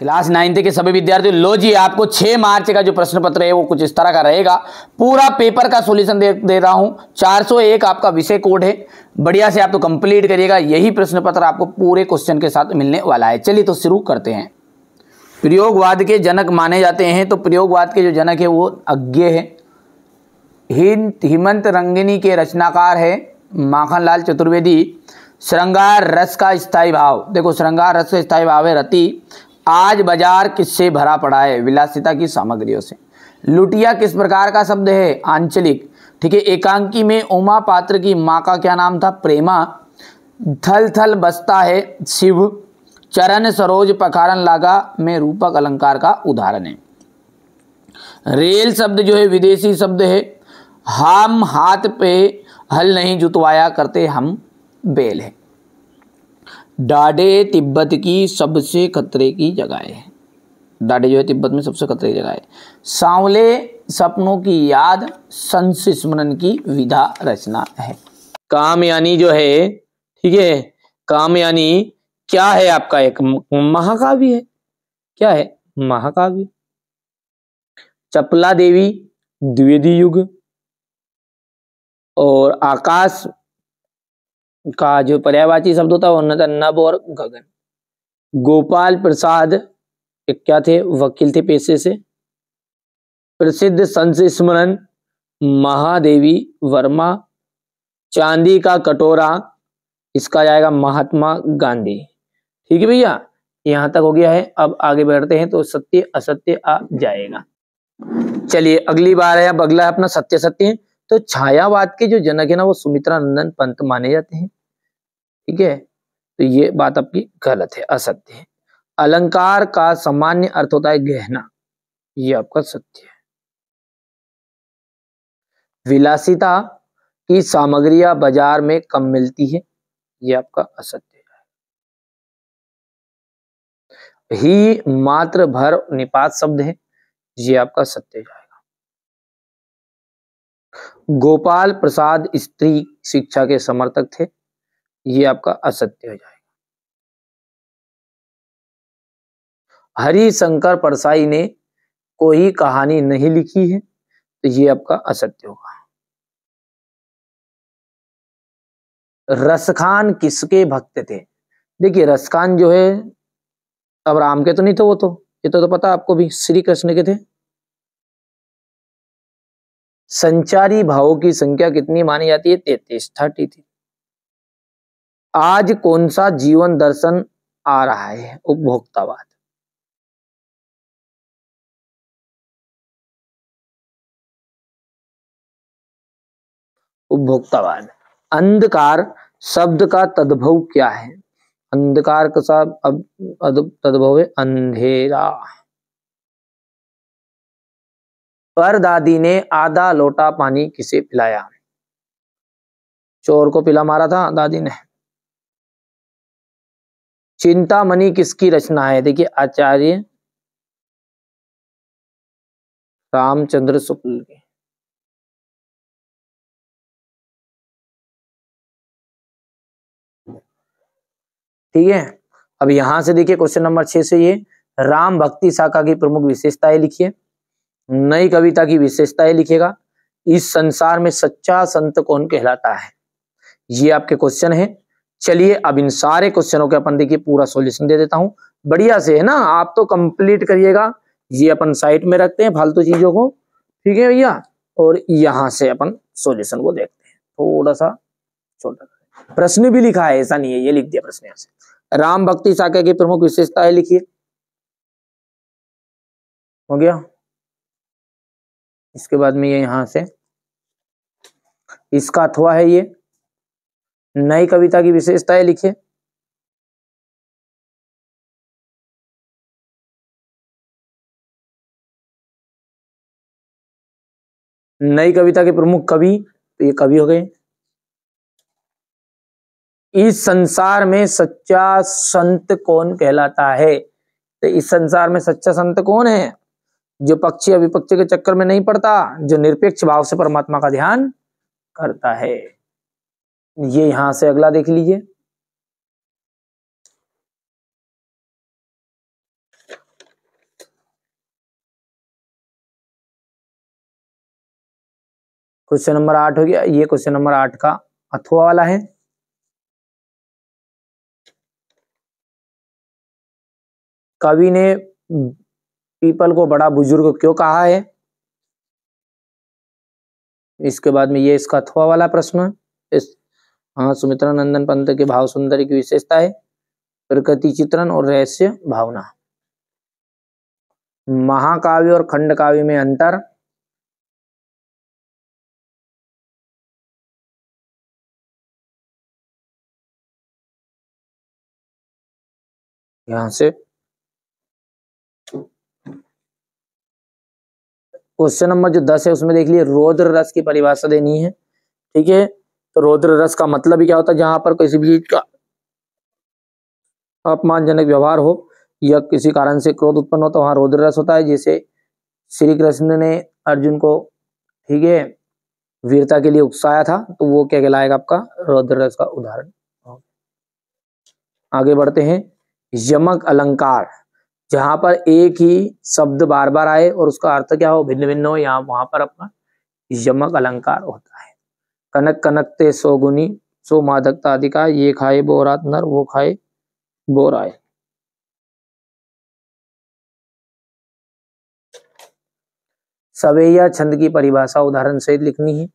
Class 9th के सभी विद्यार्थियों, लो जी आपको 6 मार्च का जो प्रश्न पत्र है वो कुछ इस तरह का रहेगा। पूरा पेपर का सॉल्यूशन दे रहा हूं। 401 आपका विषय कोड है, बढ़िया से आप तो कंप्लीट करिएगा। यही प्रश्न पत्र आपको पूरे क्वेश्चन के साथ मिलने वाला है। चलिए तो शुरू करते हैं। प्रयोगवाद के जनक माने जाते हैं, तो प्रयोगवाद के जो जनक है वो अज्ञ है। हेमंत रंगिनी के रचनाकार है माखनलाल चतुर्वेदी। श्रृंगार रस का स्थायी भाव, देखो श्रृंगार रस का स्थायी भाव है रति। आज बाजार किससे भरा पड़ा है? विलासिता की सामग्रियों से। लुटिया किस प्रकार का शब्द है? आंचलिक। ठीक है। एकांकी में उमा पात्र की माँ का क्या नाम था? प्रेमा। थल थल बसता है शिव। चरण सरोज पखारन लागा में रूपक अलंकार का उदाहरण है। रेल शब्द जो है विदेशी शब्द है। हम हाथ पे हल नहीं जुतवाया करते हम बैल है। डाडे तिब्बत की सबसे खतरे की जगह है। डाडे जो है तिब्बत में सबसे खतरे की जगह है। सांवले सपनों की याद संस्मरण की विधा रचना है। कामयानी जो है, ठीक है, कामयानी क्या है आपका? एक महाकाव्य है। क्या है? महाकाव्य। चपला देवी द्विवेदी युग। और आकाश का जो पर्यायवाची शब्द होता है वो नभ और गगन। गोपाल प्रसाद एक क्या थे? वकील थे पेशे से। प्रसिद्ध संस्मरण महादेवी वर्मा। चांदी का कटोरा, इसका जाएगा महात्मा गांधी। ठीक है भैया, यहां तक हो गया है। अब आगे बढ़ते हैं तो सत्य असत्य आ जाएगा। चलिए अगली बार है, अब अगला है अपना सत्य सत्य। तो छायावाद के जो जनक है ना वो सुमित्रा नंदन पंत माने जाते हैं। ठीक है, तो ये बात आपकी गलत है, असत्य है। अलंकार का सामान्य अर्थ होता है गहना, ये आपका सत्य है। विलासिता की सामग्रियां बाजार में कम मिलती है, ये आपका असत्य है। ही मात्र भर निपात शब्द है, ये आपका सत्य जाएगा। गोपाल प्रसाद स्त्री शिक्षा के समर्थक थे, ये आपका असत्य हो जाएगा। हरिशंकर परसाई ने कोई कहानी नहीं लिखी है, तो ये आपका असत्य होगा। रसखान किसके भक्त थे? देखिए रसखान जो है अब राम के तो नहीं थे, वो तो ये तो पता आपको भी, श्री कृष्ण के थे। संचारी भावों की संख्या कितनी मानी जाती है? 33, 33। आज कौन सा जीवन दर्शन आ रहा है? उपभोक्तावाद। उपभोक्तावाद। अंधकार शब्द का तद्भव क्या है? अंधकार का तद्भव है अंधेरा। परदादी ने आधा लोटा पानी किसे पिलाया? चोर को पिला मारा था दादी ने। चिंतामणि किसकी रचना है? देखिए आचार्य रामचंद्र शुक्ल की। ठीक है, अब यहां से देखिए क्वेश्चन नंबर 6 से ये राम भक्ति शाखा की प्रमुख विशेषताएं लिखिए। नई कविता की विशेषताएं लिखिएगा। इस संसार में सच्चा संत कौन कहलाता है? ये आपके क्वेश्चन है। चलिए अब इन सारे क्वेश्चनों के अपन देखिए पूरा सॉल्यूशन दे देता हूं बढ़िया से, है ना। आप तो कंप्लीट करिएगा। ये अपन साइड में रखते हैं फालतू चीजों को, ठीक है भैया। और यहां से अपन सॉल्यूशन को देखते हैं। थोड़ा सा छोटा प्रश्न भी लिखा है, ऐसा नहीं है, ये लिख दिया प्रश्न। यहाँ से राम भक्ति शाखा की प्रमुख विशेषताएं लिखिए। हो गया। इसके बाद में ये यहां से इसका अथवा है। ये नई कविता की विशेषताएं लिखिए। नई कविता के प्रमुख कवि, तो ये कवि हो गए। इस संसार में सच्चा संत कौन कहलाता है? तो इस संसार में सच्चा संत कौन है? जो पक्षी अविपक्षी के चक्कर में नहीं पड़ता, जो निरपेक्ष भाव से परमात्मा का ध्यान करता है। ये यहां से अगला देख लीजिए। क्वेश्चन नंबर 8 हो गया। ये क्वेश्चन नंबर 8 का अथवा वाला है। कवि ने पीपल को बड़ा बुजुर्ग क्यों कहा है? इसके बाद में ये इसका अथवा वाला प्रश्न। इस हाँ, सुमित्रा नंदन पंत के भाव सुंदरी की विशेषता है प्रकृति चित्रण और रहस्य भावना। महाकाव्य और खंड काव्य में अंतर। यहां से क्वेश्चन नंबर जो 10 है उसमें देख लिए रौद्र रस की परिभाषा देनी है। ठीक है, तो रौद्र रस का मतलब ही क्या होता है? जहां पर किसी भी चीज का अपमानजनक व्यवहार हो या किसी कारण से क्रोध उत्पन्न हो तो वहां रौद्र रस होता है। जैसे श्री कृष्ण ने अर्जुन को, ठीक है, वीरता के लिए उकसाया था, तो वो क्या कहलाएगा? आपका रौद्र रस का उदाहरण। आगे बढ़ते हैं। यमक अलंकार, जहां पर एक ही शब्द बार बार आए और उसका अर्थ क्या हो? भिन्न भिन्न हो, यहाँ वहां पर अपना यमक अलंकार होता है। कनक कनकते सौगुनी सो मादकता अधिका, ये खाए बोरात नर वो खाए बोराए। सवैया छंद की परिभाषा उदाहरण सहित लिखनी है।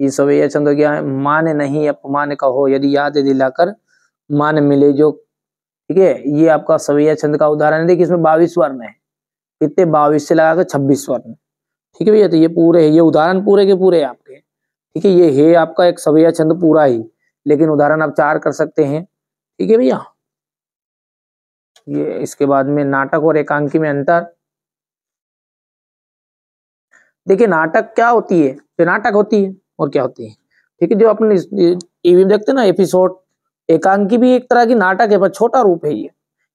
ये सवैया छंद क्या है? मान नहीं अपमान कहो यदि याद दिलाकर मान मिले जो। ठीक है, ये आपका सवैया छंद का उदाहरण है। देखिए इसमें 22 वर्ण है। कितने? 22 से लगाकर 26 वर्ण। ठीक है भैया, तो ये पूरे है, ये उदाहरण पूरे के पूरे आपके। ठीक है, ये है आपका एक सवैया छंद पूरा ही, लेकिन उदाहरण आप 4 कर सकते हैं। ठीक है भैया। ये इसके बाद में नाटक और एकांकी में अंतर। देखिए नाटक क्या होती है? तो नाटक होती है और क्या होती है? ठीक है, जो अपने टीवी में देखते हैं ना एपिसोड, एकांकी भी एक तरह की नाटक है पर छोटा रूप है। ये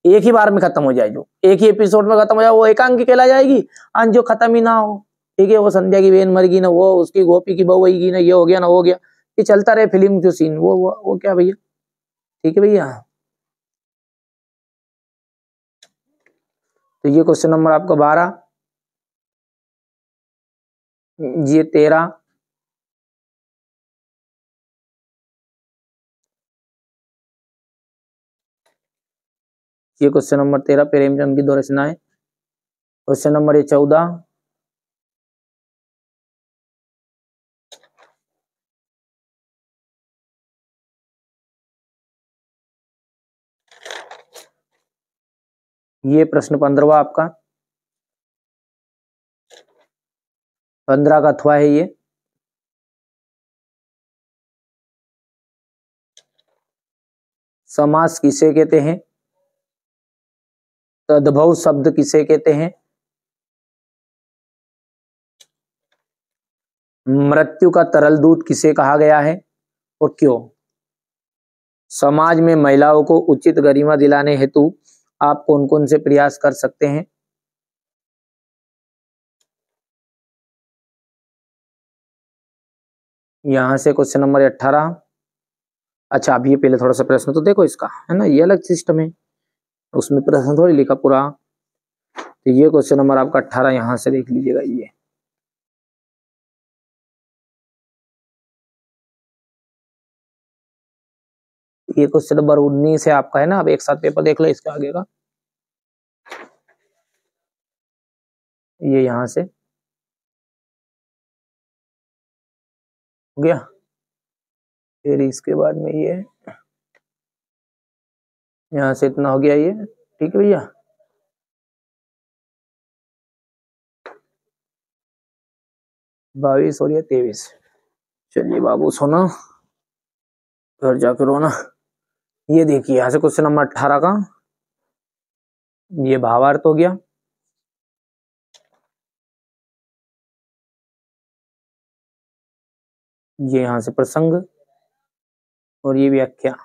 एक ही बार में खत्म हो जाए, जो एक ही एपिसोड में खत्म हो जाए वो एकांकी कहला जाएगी। जो खत्म ही ना हो, ठीक है, वो संध्या की बहन मर गई ना, वो उसकी गोपी की बहू की ना, ये हो गया ना, हो गया, ये चलता रहे फिल्म जो सीन, वो क्या भैया? ठीक है भैया। तो ये क्वेश्चन नंबर आपका 12, ये 13, ये क्वेश्चन नंबर 13 प्रेमचंद की दो रचनाएं। क्वेश्चन नंबर ये 14, ये प्रश्न 15वां आपका, 15 का अथवा है ये। समास किसे कहते हैं? तद्भव शब्द किसे कहते हैं? मृत्यु का तरल दूत किसे कहा गया है और क्यों? समाज में महिलाओं को उचित गरिमा दिलाने हेतु आप कौन कौन से प्रयास कर सकते हैं? यहां से क्वेश्चन नंबर 18। अच्छा, अब ये पहले थोड़ा सा प्रश्न तो देखो इसका, है ना, ये अलग सिस्टम है, उसमें प्रश्न थोड़ी लिखा पूरा। तो ये क्वेश्चन नंबर आपका 18 यहां से देख लीजिएगा। ये क्वेश्चन नंबर 19 है आपका, है ना। अब एक साथ पेपर देख लो इसके आगे का। ये यहां से हो गया, फिर इसके बाद में ये यहाँ से इतना हो गया ये। ठीक है भैया। बाईस और ये 23। चलिए बाबू सोना, घर जाकर रोना। ये देखिए यहाँ से क्वेश्चन नंबर 18 का ये भावार्थ हो गया। ये यहाँ से प्रसंग और ये व्याख्या।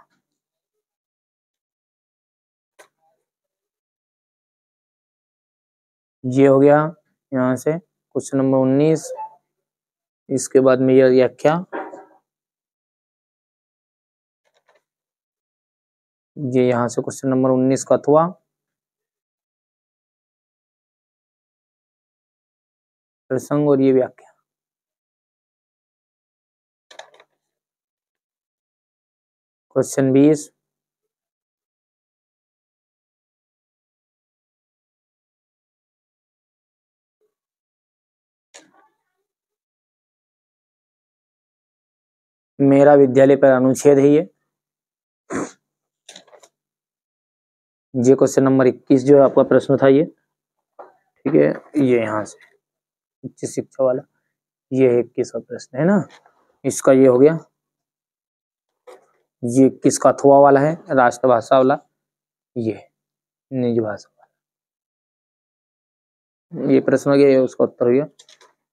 ये हो गया यहाँ से क्वेश्चन नंबर 19। इसके बाद में ये व्याख्या। ये यहाँ से क्वेश्चन नंबर 19 का अथवा। प्रसंग और ये व्याख्या। क्वेश्चन 20, मेरा विद्यालय पर अनुच्छेद है ये क्वेश्चन नंबर 21 जो है आपका प्रश्न था ये, ठीक है। ये यहाँ से उच्च शिक्षा वाला ये 21वां प्रश्न है ना, इसका ये हो गया। ये किसका थोआ वाला है, राष्ट्रभाषा वाला, ये निज भाषा वाला, ये प्रश्न हो गया, ये उसका उत्तर हो गया।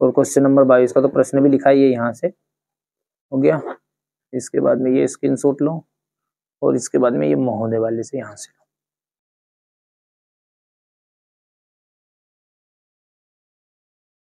और क्वेश्चन नंबर 22 का तो प्रश्न भी लिखा है ये यहाँ से हो गया। इसके बाद में ये स्क्रीनशॉट लो और इसके बाद में ये महोदय वाले से यहाँ से लो।